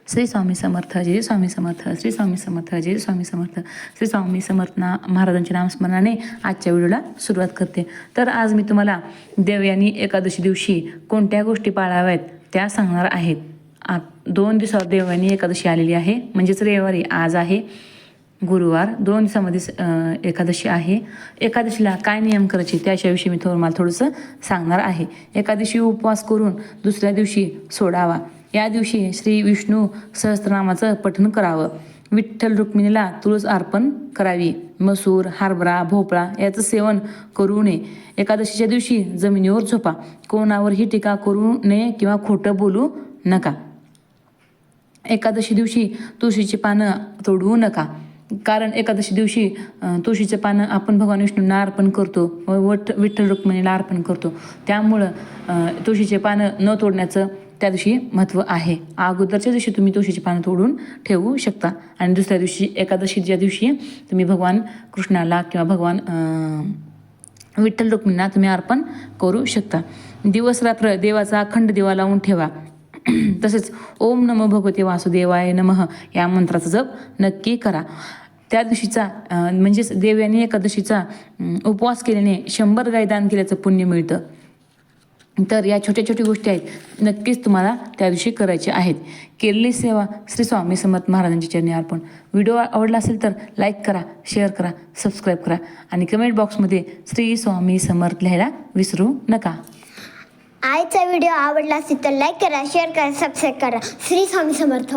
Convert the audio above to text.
श्री स्वामी समर्थ, जय स्वामी समर्थ, श्री स्वामी समर्थ, जय स्वामी समर्थ, श्री स्वामी समर्थ महाराजांच्या नामस्मरणाने आजच्या व्हिडिओला सुरुवात करते. तर आज मी तुम्हाला देवयानी एकादशी दिवशी कोणत्या गोष्टी पाळाव्यात त्या सांगणार आहेत. 2 दिवसावर देवयानी एकादशी आलेली आहे, म्हणजेच रविवारी आज आहे गुरुवार, 2 दिवसामध्ये एकादशी आहे. एकादशीला काय नियम करायचे त्याच्याविषयी मी तुम्हाला थोडंसं सांगणार आहे. एकादशी उपवास करून दुसऱ्या दिवशी सोडावा. या दिवशी श्री विष्णू सहस्त्रनामाचं पठण करावं. विठ्ठल रुक्मिणीला तुळस अर्पण करावी. मसूर, हरभरा, भोपळा याचं सेवन करू नये. एकादशीच्या दिवशी जमिनीवर झोपा. कोणावरही टीका करू नये किंवा खोटं बोलू नका. एकादशी दिवशी तुळशीची पानं तोडवू नका, कारण एकादशी दिवशी तुळशीचे पानं आपण भगवान विष्णूंना अर्पण करतो व विठ्ठल रुक्मिणीला अर्पण करतो. त्यामुळं तुळशीचे पानं न तोडण्याचं त्या दिवशी महत्त्व आहे. अगोदरच्या दिवशी तुम्ही तुळशीची पानं तोडून ठेवू शकता आणि दुसऱ्या दिवशी एकादशीच्या दिवशी तुम्ही भगवान कृष्णाला किंवा भगवान विठ्ठल रुक्मिणीला तुम्ही अर्पण करू शकता. दिवस रात्र देवाचा अखंड दिवा लावून ठेवा. तसेच ओम नमो भगवते वासुदेवाय नमः या मंत्राचा जप नक्की करा. त्या दिवशीचा म्हणजेच देवयानी एकादशीचा उपवास केल्याने 100 गाय दान केल्याचं पुण्य मिळतं. तर या छोट्या छोट्या गोष्टी आहेत, नक्कीच तुम्हाला त्या दिवशी करायचे आहेत. केलेली सेवा श्री स्वामी समर्थ महाराजांच्या चरणी अर्पण. व्हिडिओ आवडला असेल तर लाईक करा, शेअर करा, सबस्क्राईब करा आणि कमेंट बॉक्समध्ये श्री स्वामी समर्थ लिहायला विसरू नका. आजचा व्हिडिओ आवडला असेल तर लाईक करा, शेअर करा, सबस्क्राईब करा. श्री स्वामी समर्थ.